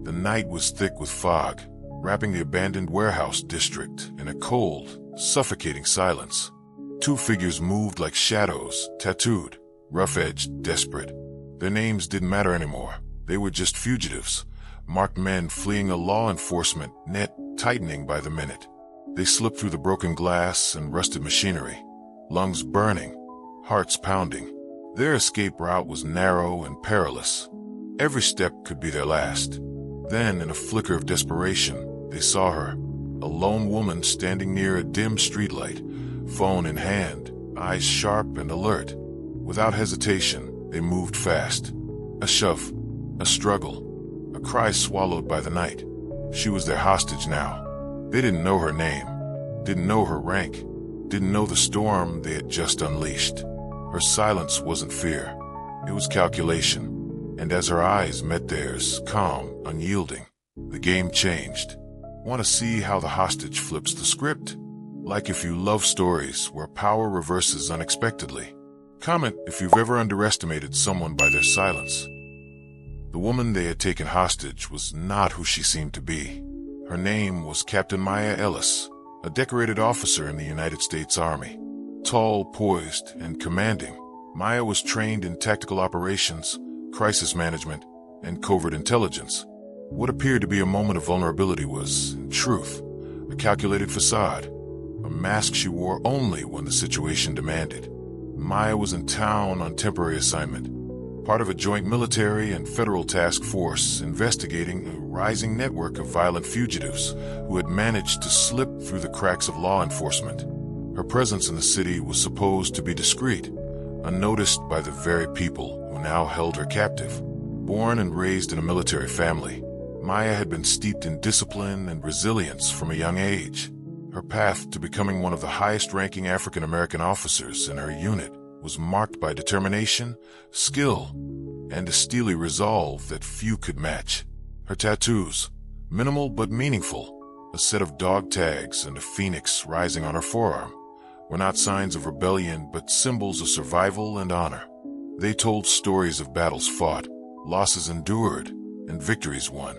The night was thick with fog, wrapping the abandoned warehouse district in a cold, suffocating silence. Two figures moved like shadows, tattooed, rough-edged, desperate. Their names didn't matter anymore. They were just fugitives, marked men fleeing a law enforcement net tightening by the minute. They slipped through the broken glass and rusted machinery, lungs burning, hearts pounding. Their escape route was narrow and perilous. Every step could be their last. Then, in a flicker of desperation, they saw her, a lone woman standing near a dim streetlight, phone in hand, eyes sharp and alert. Without hesitation, they moved fast. A shove, a struggle, a cry swallowed by the night. She was their hostage now. They didn't know her name, didn't know her rank, didn't know the storm they had just unleashed. Her silence wasn't fear, it was calculation. And as her eyes met theirs, calm, unyielding, the game changed. Want to see how the hostage flips the script? Like if you love stories where power reverses unexpectedly. Comment if you've ever underestimated someone by their silence. The woman they had taken hostage was not who she seemed to be. Her name was Captain Maya Ellis, a decorated officer in the United States Army. Tall, poised, and commanding, Maya was trained in tactical operations, crisis management, and covert intelligence. What appeared to be a moment of vulnerability was, in truth, a calculated facade, a mask she wore only when the situation demanded. Maya was in town on temporary assignment, part of a joint military and federal task force investigating a rising network of violent fugitives who had managed to slip through the cracks of law enforcement. Her presence in the city was supposed to be discreet, unnoticed by the very people who now held her captive. Born and raised in a military family, Maya had been steeped in discipline and resilience from a young age. Her path to becoming one of the highest-ranking African-American officers in her unit was marked by determination, skill, and a steely resolve that few could match. Her tattoos, minimal but meaningful, a set of dog tags and a phoenix rising on her forearm, were not signs of rebellion but symbols of survival and honor. They told stories of battles fought, losses endured, and victories won.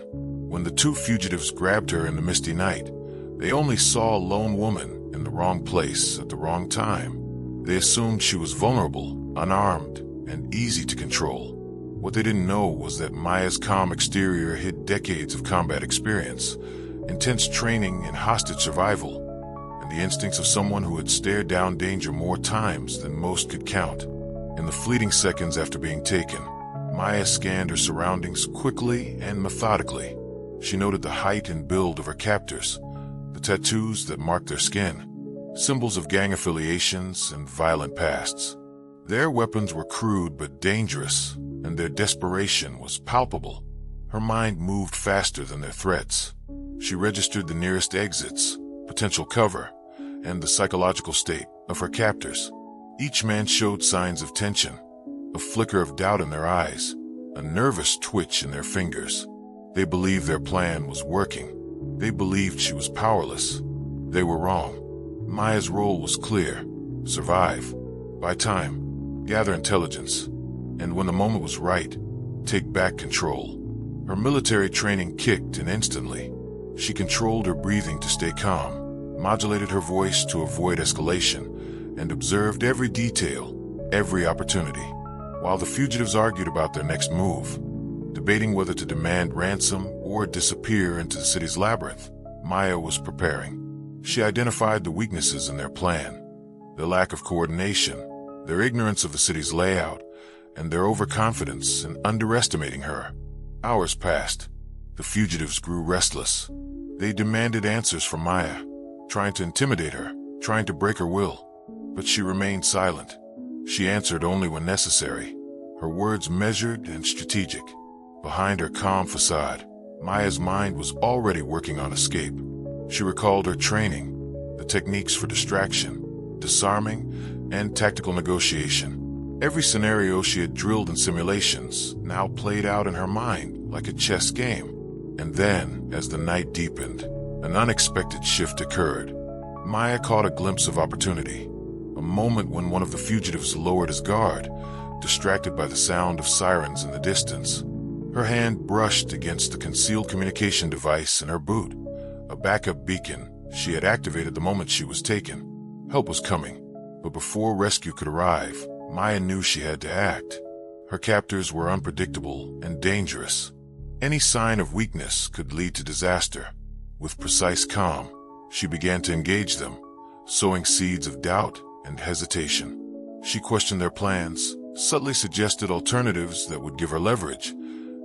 When the two fugitives grabbed her in the misty night, they only saw a lone woman in the wrong place at the wrong time. They assumed she was vulnerable, unarmed, and easy to control. What they didn't know was that Maya's calm exterior hid decades of combat experience, intense training in hostage survival, and the instincts of someone who had stared down danger more times than most could count. In the fleeting seconds after being taken, Maya scanned her surroundings quickly and methodically. She noted the height and build of her captors, the tattoos that marked their skin, symbols of gang affiliations and violent pasts. Their weapons were crude but dangerous, and their desperation was palpable. Her mind moved faster than their threats. She registered the nearest exits, potential cover, and the psychological state of her captors. Each man showed signs of tension, a flicker of doubt in their eyes, a nervous twitch in their fingers. They believed their plan was working. They believed she was powerless. They were wrong. Maya's role was clear: survive, buy time, gather intelligence, and when the moment was right, take back control. Her military training kicked in instantly. She controlled her breathing to stay calm, modulated her voice to avoid escalation, and observed every detail, every opportunity. While the fugitives argued about their next move, debating whether to demand ransom or disappear into the city's labyrinth, Maya was preparing. She identified the weaknesses in their plan: their lack of coordination, their ignorance of the city's layout, and their overconfidence in underestimating her. Hours passed. The fugitives grew restless. They demanded answers from Maya, trying to intimidate her, trying to break her will. But she remained silent. She answered only when necessary, her words measured and strategic. Behind her calm facade, Maya's mind was already working on escape. She recalled her training, the techniques for distraction, disarming, and tactical negotiation. Every scenario she had drilled in simulations now played out in her mind like a chess game. And then, as the night deepened, an unexpected shift occurred. Maya caught a glimpse of opportunity, a moment when one of the fugitives lowered his guard, distracted by the sound of sirens in the distance. Her hand brushed against the concealed communication device in her boot, a backup beacon she had activated the moment she was taken. Help was coming, but before rescue could arrive, Maya knew she had to act. Her captors were unpredictable and dangerous. Any sign of weakness could lead to disaster. With precise calm, she began to engage them, sowing seeds of doubt and hesitation. She questioned their plans, subtly suggested alternatives that would give her leverage,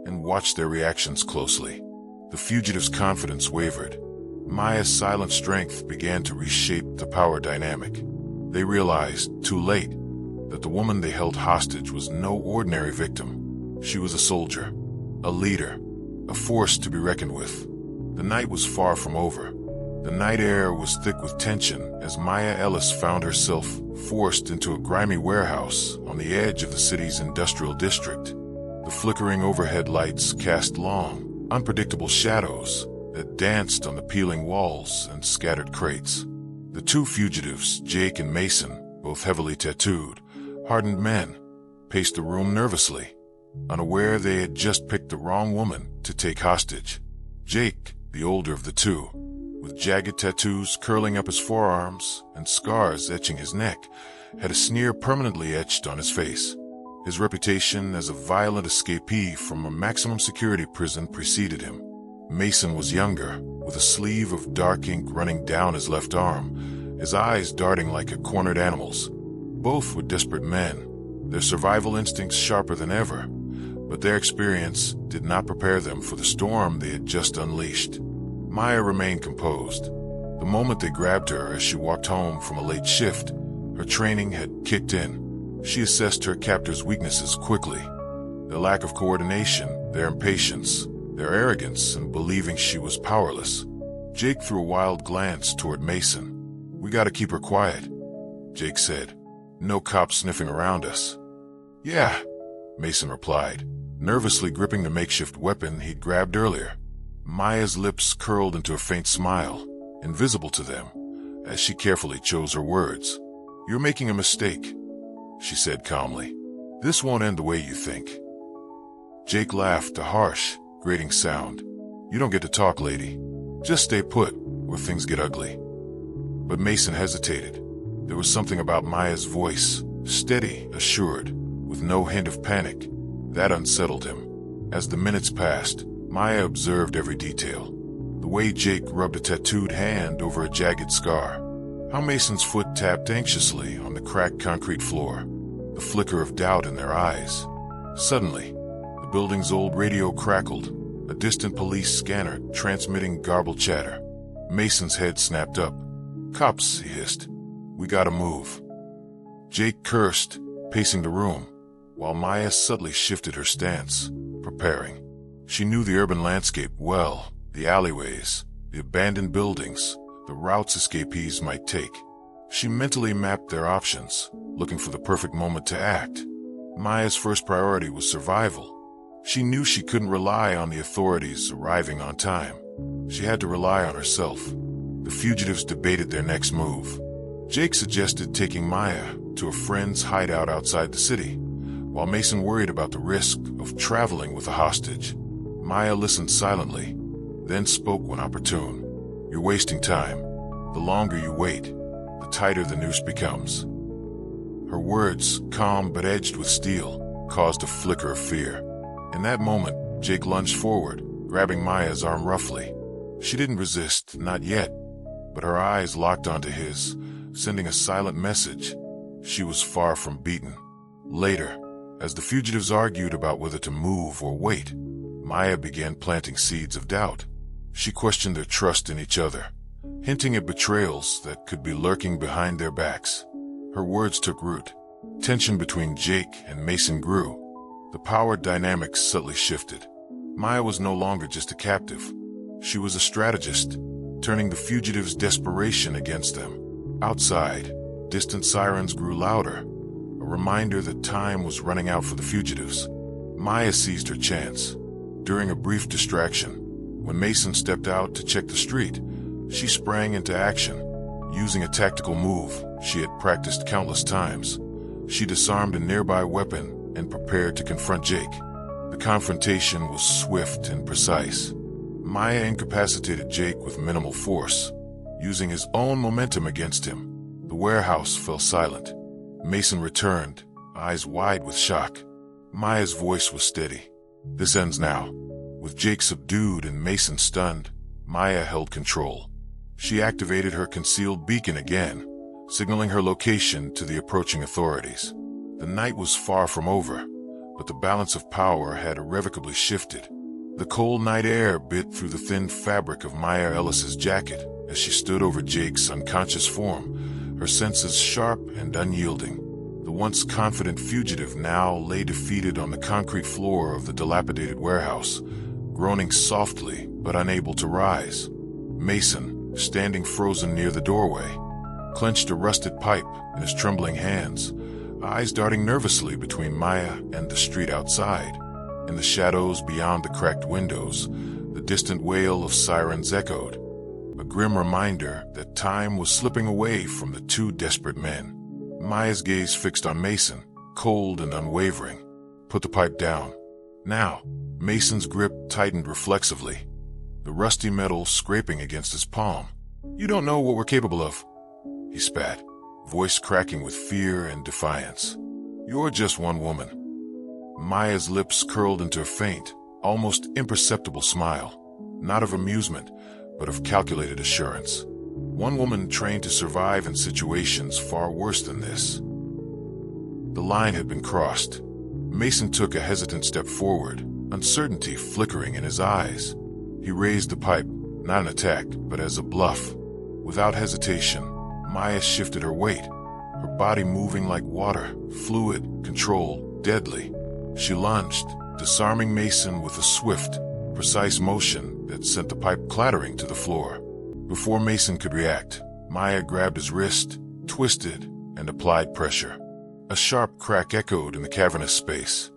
and watched their reactions closely. The fugitives' confidence wavered. Maya's silent strength began to reshape the power dynamic. They realized, too late, that the woman they held hostage was no ordinary victim. She was a soldier, a leader, a force to be reckoned with. The night was far from over. The night air was thick with tension as Maya Ellis found herself forced into a grimy warehouse on the edge of the city's industrial district. The flickering overhead lights cast long, unpredictable shadows that danced on the peeling walls and scattered crates. The two fugitives, Jake and Mason, both heavily tattooed, hardened men, paced the room nervously, unaware they had just picked the wrong woman to take hostage. Jake, the older of the two, with jagged tattoos curling up his forearms and scars etching his neck, had a sneer permanently etched on his face. His reputation as a violent escapee from a maximum security prison preceded him. Mason was younger, with a sleeve of dark ink running down his left arm, his eyes darting like a cornered animal's. Both were desperate men, their survival instincts sharper than ever, but their experience did not prepare them for the storm they had just unleashed. Maya remained composed. The moment they grabbed her as she walked home from a late shift, her training had kicked in. She assessed her captors' weaknesses quickly. Their lack of coordination, their impatience, their arrogance in believing she was powerless. Jake threw a wild glance toward Mason. "We gotta keep her quiet," Jake said. "No cops sniffing around us." "Yeah," Mason replied, nervously gripping the makeshift weapon he'd grabbed earlier. Maya's lips curled into a faint smile, invisible to them, as she carefully chose her words. "You're making a mistake," she said calmly. "This won't end the way you think." Jake laughed, a harsh, grating sound. "You don't get to talk, lady. Just stay put, or things get ugly." But Mason hesitated. There was something about Maya's voice, steady, assured, with no hint of panic, that unsettled him. As the minutes passed, Maya observed every detail. The way Jake rubbed a tattooed hand over a jagged scar. How Mason's foot tapped anxiously on the cracked concrete floor. The flicker of doubt in their eyes. Suddenly, the building's old radio crackled, a distant police scanner transmitting garbled chatter. Mason's head snapped up. "Cops," he hissed. "We gotta move." Jake cursed, pacing the room, while Maya subtly shifted her stance, preparing. She knew the urban landscape well, the alleyways, the abandoned buildings, the routes escapees might take. She mentally mapped their options, looking for the perfect moment to act. Maya's first priority was survival. She knew she couldn't rely on the authorities arriving on time. She had to rely on herself. The fugitives debated their next move. Jake suggested taking Maya to a friend's hideout outside the city, while Mason worried about the risk of traveling with a hostage. Maya listened silently, then spoke when opportune. "You're wasting time. The longer you wait, the tighter the noose becomes." Her words, calm but edged with steel, caused a flicker of fear. In that moment, Jake lunged forward, grabbing Maya's arm roughly. She didn't resist, not yet, but her eyes locked onto his, sending a silent message. She was far from beaten. Later, as the fugitives argued about whether to move or wait, Maya began planting seeds of doubt. She questioned their trust in each other, hinting at betrayals that could be lurking behind their backs. Her words took root. Tension between Jake and Mason grew. The power dynamics subtly shifted. Maya was no longer just a captive. She was a strategist, turning the fugitives' desperation against them. Outside, distant sirens grew louder, a reminder that time was running out for the fugitives. Maya seized her chance. During a brief distraction, when Mason stepped out to check the street, she sprang into action. Using a tactical move she had practiced countless times, she disarmed a nearby weapon and prepared to confront Jake. The confrontation was swift and precise. Maya incapacitated Jake with minimal force, using his own momentum against him. The warehouse fell silent. Mason returned, eyes wide with shock. Maya's voice was steady. "This ends now." With Jake subdued and Mason stunned, Maya held control. She activated her concealed beacon again, signaling her location to the approaching authorities. The night was far from over, but the balance of power had irrevocably shifted. The cold night air bit through the thin fabric of Maya Ellis's jacket as she stood over Jake's unconscious form, her senses sharp and unyielding. The once confident fugitive now lay defeated on the concrete floor of the dilapidated warehouse, groaning softly but unable to rise. Mason, standing frozen near the doorway, clenched a rusted pipe in his trembling hands, eyes darting nervously between Maya and the street outside. In the shadows beyond the cracked windows, the distant wail of sirens echoed, a grim reminder that time was slipping away from the two desperate men. Maya's gaze fixed on Mason, cold and unwavering. "Put the pipe down. Now." Mason's grip tightened reflexively, the rusty metal scraping against his palm. "You don't know what we're capable of," he spat, voice cracking with fear and defiance. "You're just one woman." Maya's lips curled into a faint, almost imperceptible smile, not of amusement, but of calculated assurance. One woman trained to survive in situations far worse than this. The line had been crossed. Mason took a hesitant step forward, uncertainty flickering in his eyes. He raised the pipe, not an attack, but as a bluff. Without hesitation, Maya shifted her weight, her body moving like water, fluid, controlled, deadly. She lunged, disarming Mason with a swift, precise motion that sent the pipe clattering to the floor. Before Mason could react, Maya grabbed his wrist, twisted, and applied pressure. A sharp crack echoed in the cavernous space.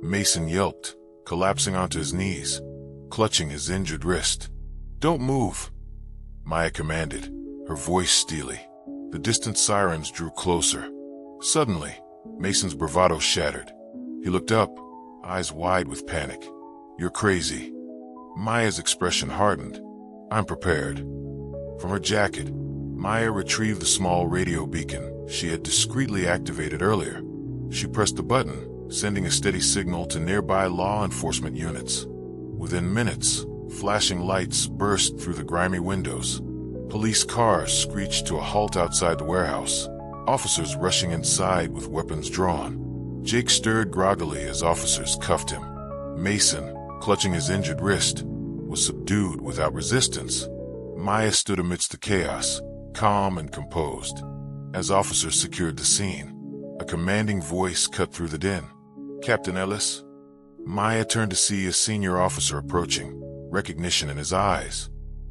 Mason yelped, collapsing onto his knees, clutching his injured wrist. "Don't move," Maya commanded, her voice steely. The distant sirens drew closer. Suddenly, Mason's bravado shattered. He looked up, eyes wide with panic. "You're crazy." Maya's expression hardened. "I'm prepared." From her jacket, Maya retrieved the small radio beacon she had discreetly activated earlier. She pressed the button, sending a steady signal to nearby law enforcement units. Within minutes, flashing lights burst through the grimy windows. Police cars screeched to a halt outside the warehouse, officers rushing inside with weapons drawn. Jake stirred groggily as officers cuffed him. Mason, clutching his injured wrist, was subdued without resistance. Maya stood amidst the chaos, calm and composed. As officers secured the scene, a commanding voice cut through the din. "Captain Ellis?" Maya turned to see a senior officer approaching, recognition in his eyes.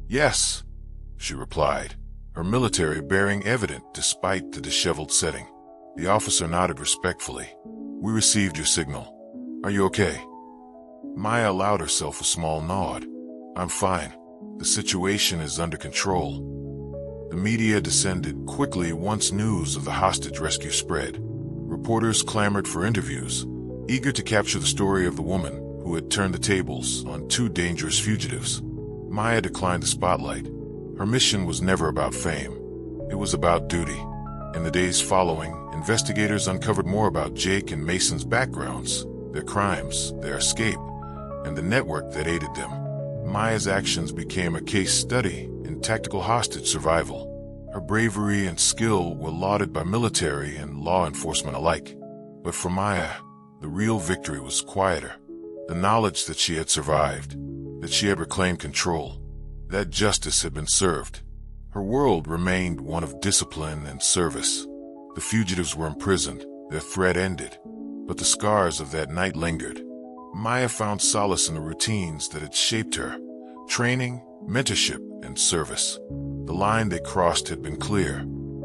"Yes," she replied, her military bearing evident despite the disheveled setting. The officer nodded respectfully. "We received your signal. Are you okay?" Maya allowed herself a small nod. "I'm fine. The situation is under control." The media descended quickly once news of the hostage rescue spread. Reporters clamored for interviews, eager to capture the story of the woman who had turned the tables on two dangerous fugitives. Maya declined the spotlight. Her mission was never about fame. It was about duty. In the days following, investigators uncovered more about Jake and Mason's backgrounds, their crimes, their escape, and the network that aided them. Maya's actions became a case study in tactical hostage survival. Her bravery and skill were lauded by military and law enforcement alike. But for Maya, the real victory was quieter. The knowledge that she had survived, that she had reclaimed control, that justice had been served. Her world remained one of discipline and service. The fugitives were imprisoned, their threat ended, but the scars of that night lingered. Maya found solace in the routines that had shaped her: training, mentorship, and service. The line they crossed had been clear,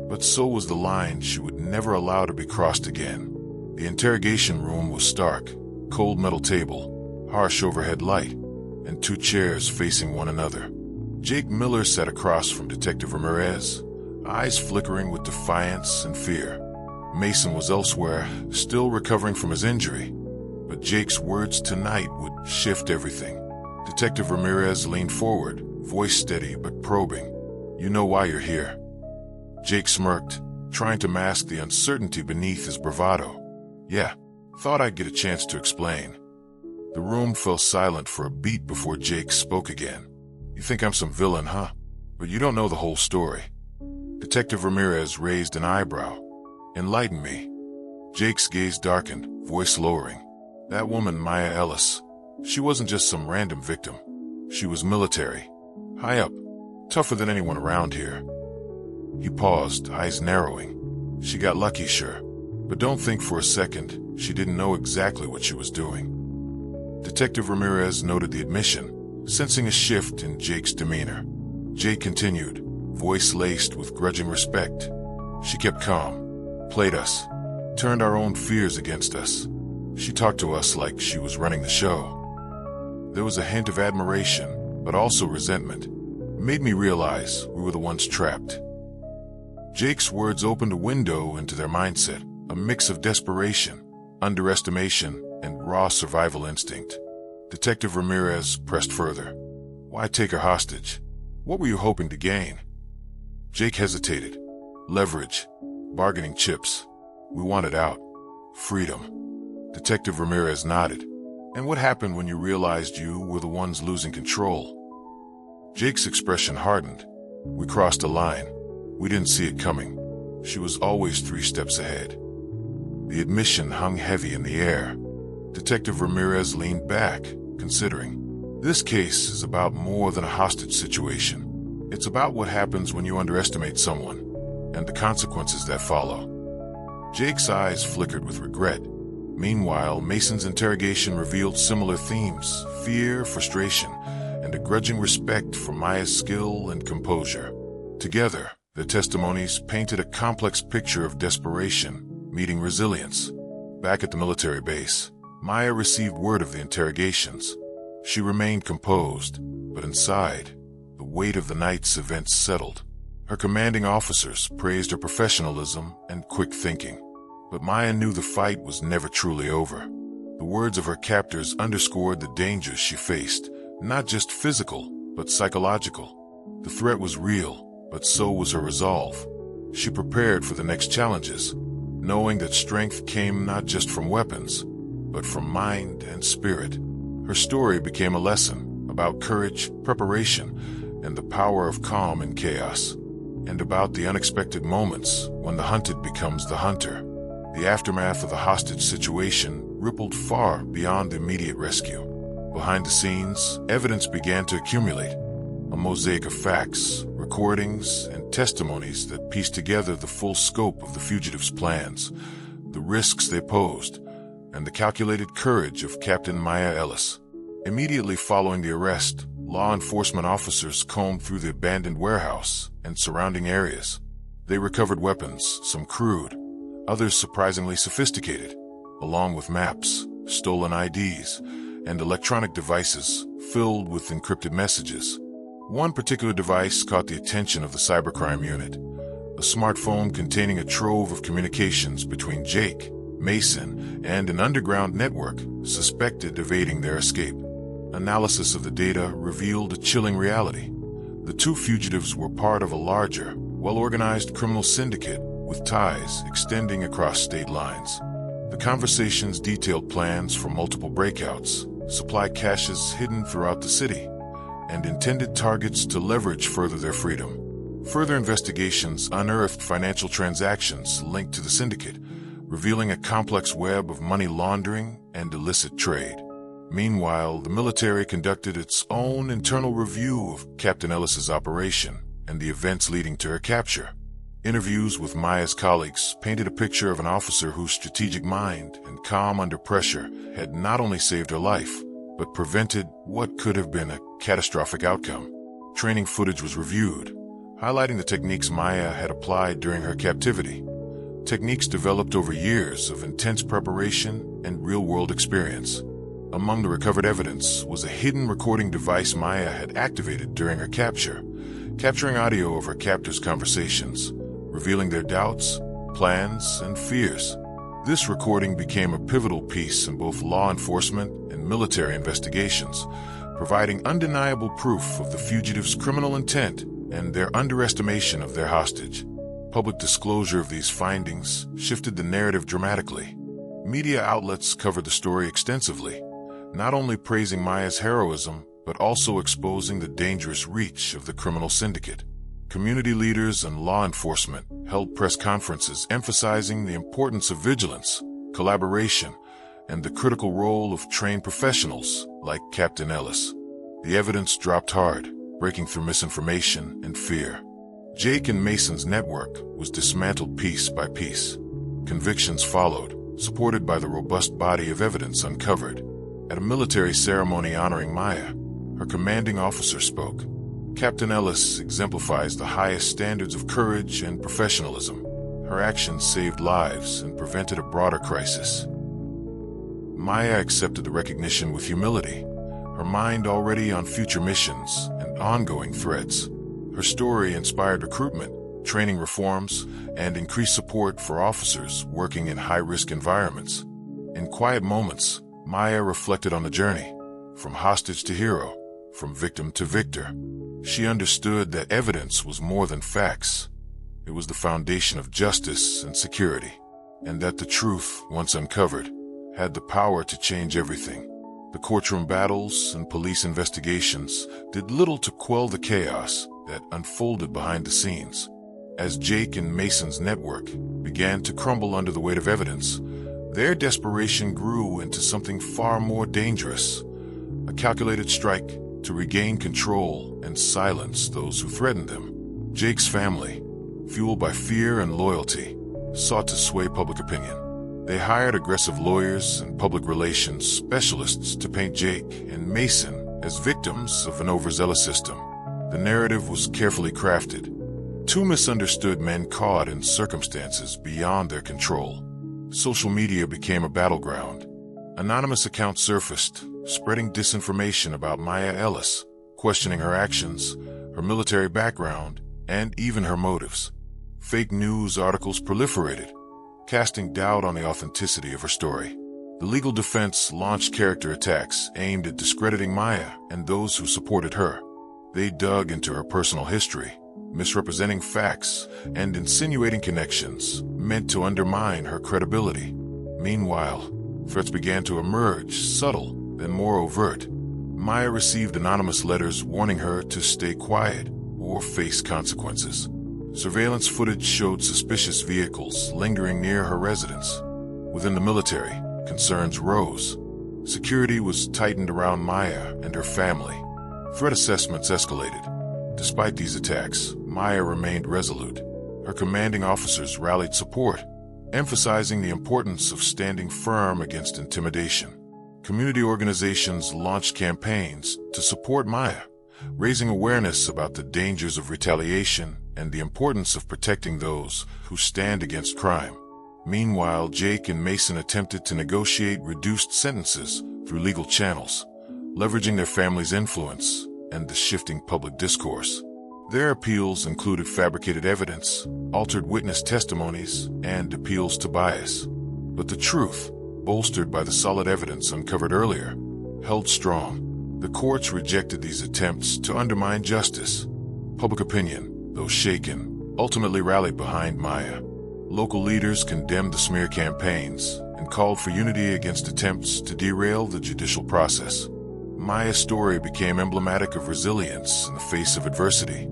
but so was the line she would never allow to be crossed again. The interrogation room was stark, cold metal table, harsh overhead light, and two chairs facing one another. Jake Miller sat across from Detective Ramirez, eyes flickering with defiance and fear. Mason was elsewhere, still recovering from his injury, but Jake's words tonight would shift everything. Detective Ramirez leaned forward, voice steady but probing. "You know why you're here." Jake smirked, trying to mask the uncertainty beneath his bravado. "Yeah, thought I'd get a chance to explain." The room fell silent for a beat before Jake spoke again. "You think I'm some villain, huh? But you don't know the whole story." Detective Ramirez raised an eyebrow. "Enlighten me." Jake's gaze darkened, voice lowering. "That woman, Maya Ellis, she wasn't just some random victim. She was military. High up. Tougher than anyone around here." He paused, eyes narrowing. "She got lucky, sure. But don't think for a second she didn't know exactly what she was doing." Detective Ramirez noted the admission, sensing a shift in Jake's demeanor. Jake continued, voice laced with grudging respect. "She kept calm, played us, turned our own fears against us. She talked to us like she was running the show." There was a hint of admiration, but also resentment. It made me realize we were the ones trapped. Jake's words opened a window into their mindset, a mix of desperation, underestimation, and raw survival instinct. Detective Ramirez pressed further. "Why take her hostage? What were you hoping to gain?" Jake hesitated. "Leverage. Bargaining chips. We wanted out. Freedom." Detective Ramirez nodded. "And what happened when you realized you were the ones losing control?" Jake's expression hardened. "We crossed a line. We didn't see it coming. She was always 3 steps ahead." The admission hung heavy in the air. Detective Ramirez leaned back, considering. This case is about more than a hostage situation. It's about what happens when you underestimate someone, and the consequences that follow. Jake's eyes flickered with regret. Meanwhile, Mason's interrogation revealed similar themes: fear, frustration, and a grudging respect for Maya's skill and composure. Together, their testimonies painted a complex picture of desperation meeting resilience. Back at the military base, Maya received word of the interrogations. She remained composed, but inside, the weight of the night's events settled. Her commanding officers praised her professionalism and quick thinking. But Maya knew the fight was never truly over. The words of her captors underscored the dangers she faced, not just physical, but psychological. The threat was real, but so was her resolve. She prepared for the next challenges, knowing that strength came not just from weapons, but from mind and spirit. Her story became a lesson about courage, preparation, and the power of calm in chaos, and about the unexpected moments when the hunted becomes the hunter. The aftermath of the hostage situation rippled far beyond the immediate rescue. Behind the scenes, evidence began to accumulate, a mosaic of facts, recordings, and testimonies that pieced together the full scope of the fugitives' plans, the risks they posed, and the calculated courage of Captain Maya Ellis. Immediately following the arrest, law enforcement officers combed through the abandoned warehouse and surrounding areas. They recovered weapons, some crude, others surprisingly sophisticated, along with maps, stolen IDs, and electronic devices filled with encrypted messages. One particular device caught the attention of the cybercrime unit, a smartphone containing a trove of communications between Jake, Mason, and an underground network suspected of aiding their escape. Analysis of the data revealed a chilling reality. The 2 fugitives were part of a larger, well-organized criminal syndicate with ties extending across state lines. The conversations detailed plans for multiple breakouts, supply caches hidden throughout the city, and intended targets to leverage further their freedom. Further investigations unearthed financial transactions linked to the syndicate, revealing a complex web of money laundering and illicit trade. Meanwhile, the military conducted its own internal review of Captain Ellis's operation and the events leading to her capture. Interviews with Maya's colleagues painted a picture of an officer whose strategic mind and calm under pressure had not only saved her life, but prevented what could have been a catastrophic outcome. Training footage was reviewed, highlighting the techniques Maya had applied during her captivity. Techniques developed over years of intense preparation and real-world experience. Among the recovered evidence was a hidden recording device Maya had activated during her capture, capturing audio of her captors' conversations, revealing their doubts, plans, and fears. This recording became a pivotal piece in both law enforcement and military investigations, providing undeniable proof of the fugitives' criminal intent and their underestimation of their hostage. Public disclosure of these findings shifted the narrative dramatically. Media outlets covered the story extensively, not only praising Maya's heroism, but also exposing the dangerous reach of the criminal syndicate. Community leaders and law enforcement held press conferences emphasizing the importance of vigilance, collaboration, and the critical role of trained professionals like Captain Ellis. The evidence dropped hard, breaking through misinformation and fear. Jake and Mason's network was dismantled piece by piece. Convictions followed, supported by the robust body of evidence uncovered. At a military ceremony honoring Maya, her commanding officer spoke. Captain Ellis exemplifies the highest standards of courage and professionalism. Her actions saved lives and prevented a broader crisis. Maya accepted the recognition with humility, her mind already on future missions and ongoing threats. Her story inspired recruitment, training reforms, and increased support for officers working in high-risk environments. In quiet moments, Maya reflected on the journey, from hostage to hero, from victim to victor. She understood that evidence was more than facts. It was the foundation of justice and security, and that the truth, once uncovered, had the power to change everything. The courtroom battles and police investigations did little to quell the chaos that unfolded behind the scenes. As Jake and Mason's network began to crumble under the weight of evidence, their desperation grew into something far more dangerous, a calculated strike to regain control and silence those who threatened them. Jake's family, fueled by fear and loyalty, sought to sway public opinion. They hired aggressive lawyers and public relations specialists to paint Jake and Mason as victims of an overzealous system. The narrative was carefully crafted. Two misunderstood men caught in circumstances beyond their control. Social media became a battleground. Anonymous accounts surfaced, spreading disinformation about Maya Ellis, questioning her actions, her military background, and even her motives. Fake news articles proliferated, casting doubt on the authenticity of her story. The legal defense launched character attacks aimed at discrediting Maya and those who supported her. They dug into her personal history, misrepresenting facts and insinuating connections meant to undermine her credibility. Meanwhile, threats began to emerge, subtle, then more overt. Maya received anonymous letters warning her to stay quiet or face consequences. Surveillance footage showed suspicious vehicles lingering near her residence. Within the military, concerns rose. Security was tightened around Maya and her family. Threat assessments escalated. Despite these attacks, Maya remained resolute. Her commanding officers rallied support, emphasizing the importance of standing firm against intimidation. Community organizations launched campaigns to support Maya, raising awareness about the dangers of retaliation and the importance of protecting those who stand against crime. Meanwhile, Jake and Mason attempted to negotiate reduced sentences through legal channels, leveraging their family's influence and the shifting public discourse. Their appeals included fabricated evidence, altered witness testimonies, and appeals to bias. But the truth, bolstered by the solid evidence uncovered earlier, held strong. The courts rejected these attempts to undermine justice. Public opinion, though shaken, ultimately rallied behind Maya. Local leaders condemned the smear campaigns and called for unity against attempts to derail the judicial process. Maya's story became emblematic of resilience in the face of adversity,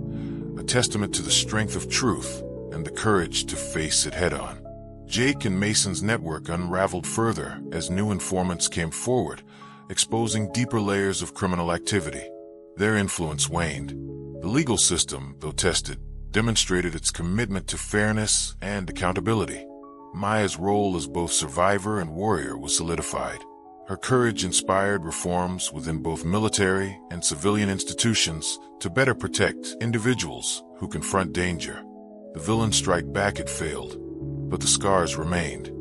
a testament to the strength of truth and the courage to face it head-on. Jake and Mason's network unraveled further as new informants came forward, exposing deeper layers of criminal activity. Their influence waned. The legal system, though tested, demonstrated its commitment to fairness and accountability. Maya's role as both survivor and warrior was solidified. Her courage inspired reforms within both military and civilian institutions to better protect individuals who confront danger. The villain strike back had failed, but the scars remained.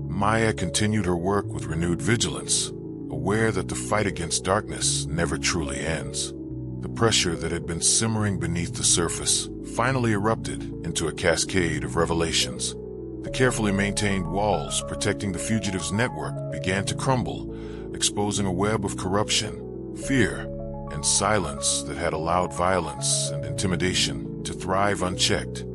Maya continued her work with renewed vigilance, aware that the fight against darkness never truly ends. The pressure that had been simmering beneath the surface finally erupted into a cascade of revelations. The carefully maintained walls protecting the fugitives' network began to crumble, exposing a web of corruption, fear, and silence that had allowed violence and intimidation to thrive unchecked.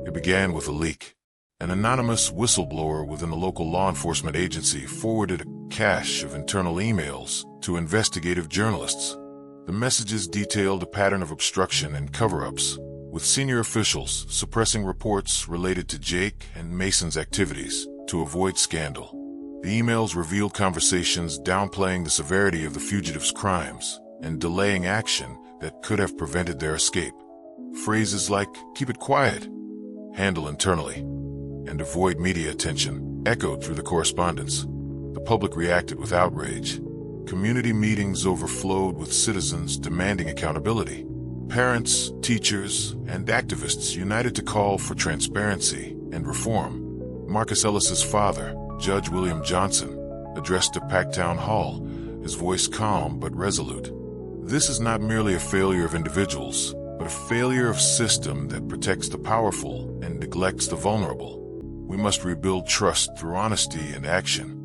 It began with a leak. An anonymous whistleblower within a local law enforcement agency forwarded a cache of internal emails to investigative journalists. The messages detailed a pattern of obstruction and cover-ups, with senior officials suppressing reports related to Jake and Mason's activities to avoid scandal. The emails revealed conversations downplaying the severity of the fugitives' crimes and delaying action that could have prevented their escape. Phrases like, "keep it quiet," "handle internally," and "avoid media attention" echoed through the correspondence. The public reacted with outrage. Community meetings overflowed with citizens demanding accountability. Parents, teachers, and activists united to call for transparency and reform. Marcus Ellis's father, Judge William Johnson, addressed a packed town hall, his voice calm but resolute. This is not merely a failure of individuals, but a failure of system that protects the powerful and neglects the vulnerable. We must rebuild trust through honesty and action.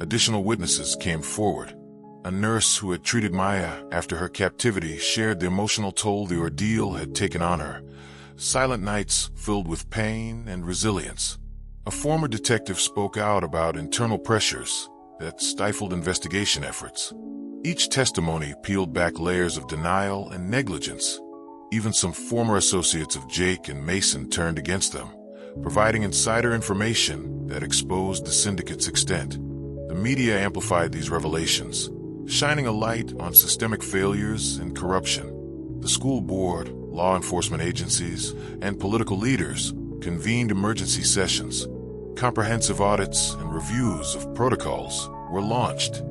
Additional witnesses came forward. A nurse who had treated Maya after her captivity shared the emotional toll the ordeal had taken on her. Silent nights filled with pain and resilience. A former detective spoke out about internal pressures that stifled investigation efforts. Each testimony peeled back layers of denial and negligence. Even some former associates of Jake and Mason turned against them, providing insider information that exposed the syndicate's extent. The media amplified these revelations, shining a light on systemic failures and corruption. The school board, law enforcement agencies, and political leaders convened emergency sessions. Comprehensive audits and reviews of protocols were launched.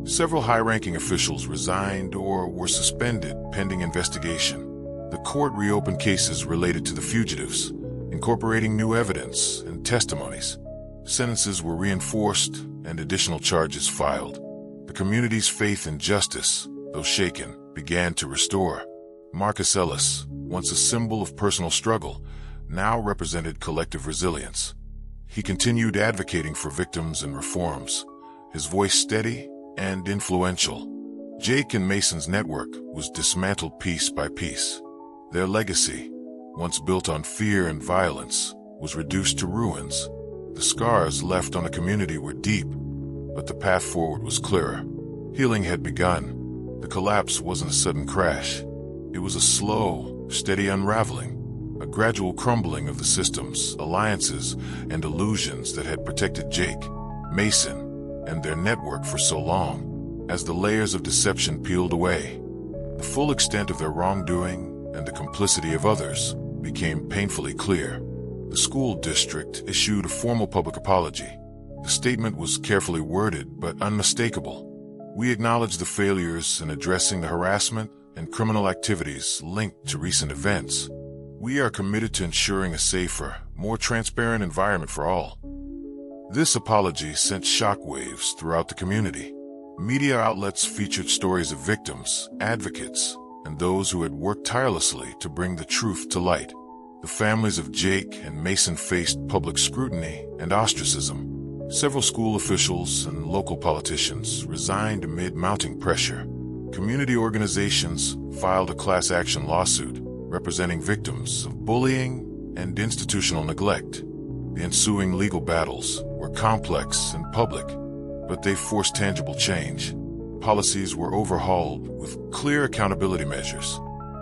Several high-ranking officials resigned or were suspended pending investigation. The court reopened cases related to the fugitives, incorporating new evidence and testimonies. Sentences were reinforced and additional charges filed. The community's faith in justice, though shaken, began to restore. Marcus Ellis, once a symbol of personal struggle, now represented collective resilience. He continued advocating for victims and reforms, his voice steady and influential. Jake and Mason's network was dismantled piece by piece. Their legacy, once built on fear and violence, was reduced to ruins. The scars left on the community were deep, but the path forward was clearer. Healing had begun. The collapse wasn't a sudden crash. It was a slow, steady unraveling, a gradual crumbling of the systems, alliances, and illusions that had protected Jake, Mason, and their network for so long. As the layers of deception peeled away, the full extent of their wrongdoing and the complicity of others became painfully clear. The school district issued a formal public apology. The statement was carefully worded but unmistakable. We acknowledge the failures in addressing the harassment and criminal activities linked to recent events. We are committed to ensuring a safer, more transparent environment for all. This apology sent shockwaves throughout the community. Media outlets featured stories of victims, advocates, and those who had worked tirelessly to bring the truth to light. The families of Jake and Mason faced public scrutiny and ostracism. Several school officials and local politicians resigned amid mounting pressure. Community organizations filed a class action lawsuit representing victims of bullying and institutional neglect. The ensuing legal battles were complex and public, but they forced tangible change. Policies were overhauled with clear accountability measures.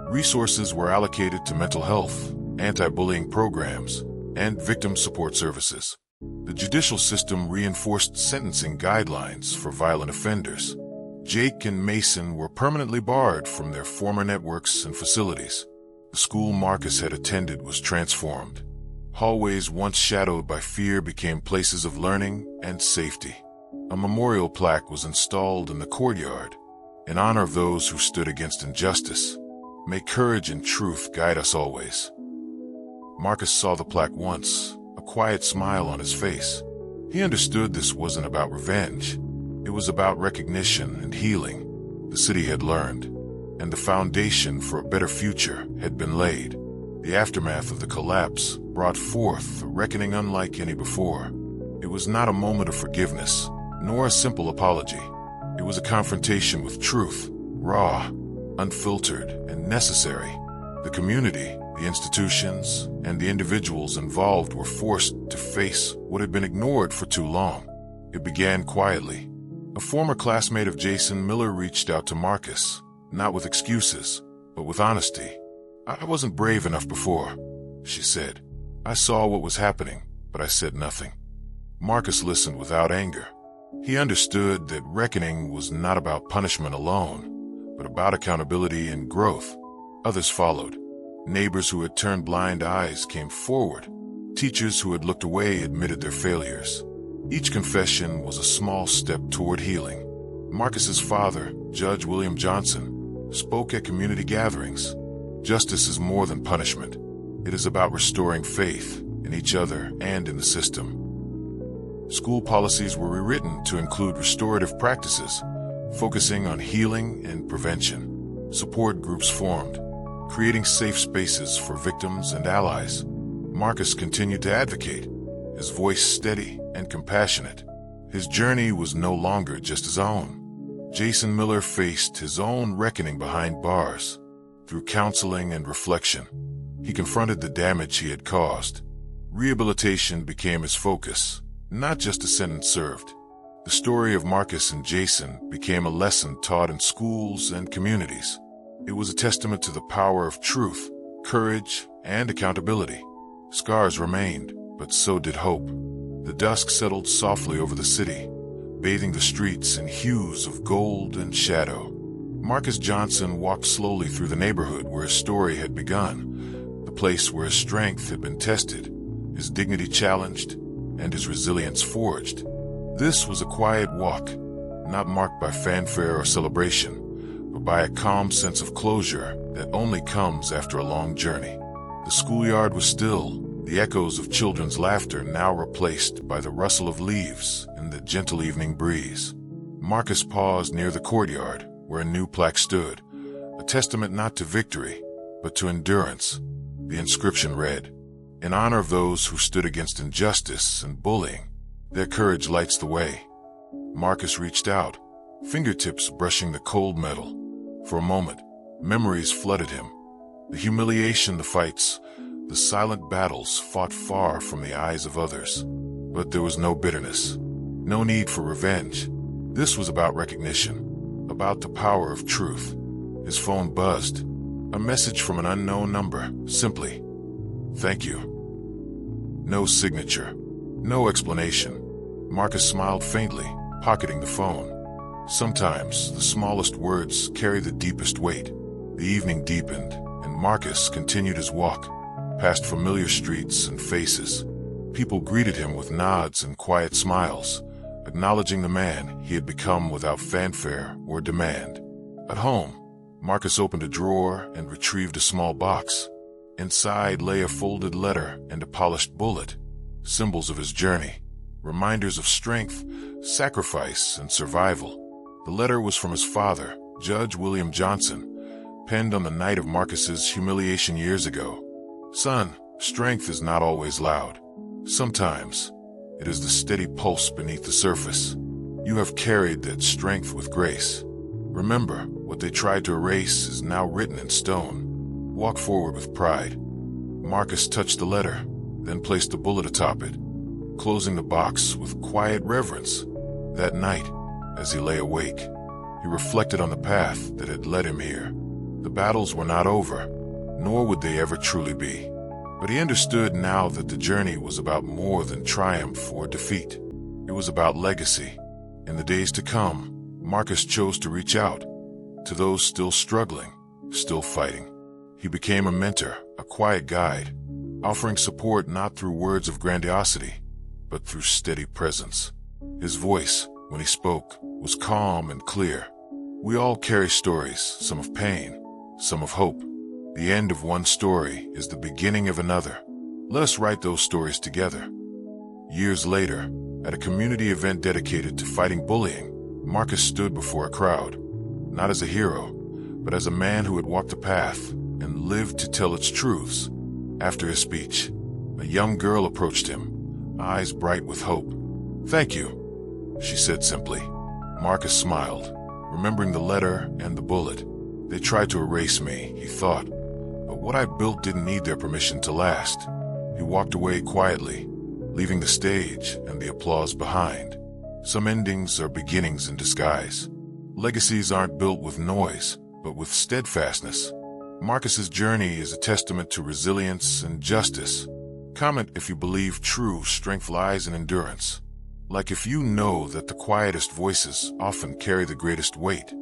Resources were allocated to mental health, anti-bullying programs, and victim support services. The judicial system reinforced sentencing guidelines for violent offenders. Jake and Mason were permanently barred from their former networks and facilities. The school Marcus had attended was transformed. Hallways once shadowed by fear became places of learning and safety. A memorial plaque was installed in the courtyard in honor of those who stood against injustice. May courage and truth guide us always. Marcus saw the plaque once, a quiet smile on his face. He understood this wasn't about revenge. It was about recognition and healing. The city had learned, and the foundation for a better future had been laid. The aftermath of the collapse brought forth a reckoning unlike any before. It was not a moment of forgiveness, nor a simple apology. It was a confrontation with truth, raw, unfiltered, and necessary. The community, the institutions, and the individuals involved were forced to face what had been ignored for too long. It began quietly. A former classmate of Jason Miller reached out to Marcus, not with excuses, but with honesty. "I wasn't brave enough before," she said. "I saw what was happening, but I said nothing." Marcus listened without anger. He understood that reckoning was not about punishment alone, but about accountability and growth. Others followed. Neighbors who had turned blind eyes came forward. Teachers who had looked away admitted their failures. Each confession was a small step toward healing. Marcus's father, Judge William Johnson, spoke at community gatherings. Justice is more than punishment. It is about restoring faith in each other and in the system. School policies were rewritten to include restorative practices, focusing on healing and prevention. Support groups formed, creating safe spaces for victims and allies. Marcus continued to advocate, his voice steady and compassionate. His journey was no longer just his own. Jason Miller faced his own reckoning behind bars. Through counseling and reflection, he confronted the damage he had caused. Rehabilitation became his focus, not just a sentence served. The story of Marcus and Jason became a lesson taught in schools and communities. It was a testament to the power of truth, courage, and accountability. Scars remained, but so did hope. The dusk settled softly over the city, bathing the streets in hues of gold and shadow. Marcus Johnson walked slowly through the neighborhood where his story had begun, the place where his strength had been tested, his dignity challenged, and his resilience forged. This was a quiet walk, not marked by fanfare or celebration, but by a calm sense of closure that only comes after a long journey. The schoolyard was still, the echoes of children's laughter now replaced by the rustle of leaves in the gentle evening breeze. Marcus paused near the courtyard, where a new plaque stood, a testament not to victory, but to endurance. The inscription read, "In honor of those who stood against injustice and bullying, their courage lights the way." Marcus reached out, fingertips brushing the cold metal. For a moment, memories flooded him. The humiliation, the fights, the silent battles fought far from the eyes of others. But there was no bitterness, no need for revenge. This was about recognition, about the power of truth. His phone buzzed, a message from an unknown number, simply, "Thank you." No signature, no explanation. Marcus smiled faintly, pocketing the phone. Sometimes the smallest words carry the deepest weight. The evening deepened, and Marcus continued his walk, past familiar streets and faces. People greeted him with nods and quiet smiles, acknowledging the man he had become without fanfare or demand. At home, Marcus opened a drawer and retrieved a small box. Inside lay a folded letter and a polished bullet, symbols of his journey, reminders of strength, sacrifice, and survival. The letter was from his father, Judge William Johnson, penned on the night of Marcus's humiliation years ago. "Son, strength is not always loud. Sometimes it is the steady pulse beneath the surface. You have carried that strength with grace. Remember, what they tried to erase is now written in stone. Walk forward with pride." Marcus touched the letter, then placed the bullet atop it, closing the box with quiet reverence. That night, as he lay awake, he reflected on the path that had led him here. The battles were not over, nor would they ever truly be. But he understood now that the journey was about more than triumph or defeat. It was about legacy. In the days to come, Marcus chose to reach out to those still struggling, still fighting. He became a mentor, a quiet guide, offering support not through words of grandiosity, but through steady presence. His voice, when he spoke, was calm and clear. We all carry stories, some of pain, some of hope. The end of one story is the beginning of another. Let us write those stories together. Years later, at a community event dedicated to fighting bullying, Marcus stood before a crowd, not as a hero, but as a man who had walked the path and lived to tell its truths. After his speech, a young girl approached him, eyes bright with hope. "Thank you," she said simply. Marcus smiled, remembering the letter and the bullet. They tried to erase me, he thought, but what I built didn't need their permission to last. He walked away quietly, leaving the stage and the applause behind. Some endings are beginnings in disguise. Legacies aren't built with noise, but with steadfastness. Marcus's journey is a testament to resilience and justice. Comment if you believe true strength lies in endurance. Like if you know that the quietest voices often carry the greatest weight.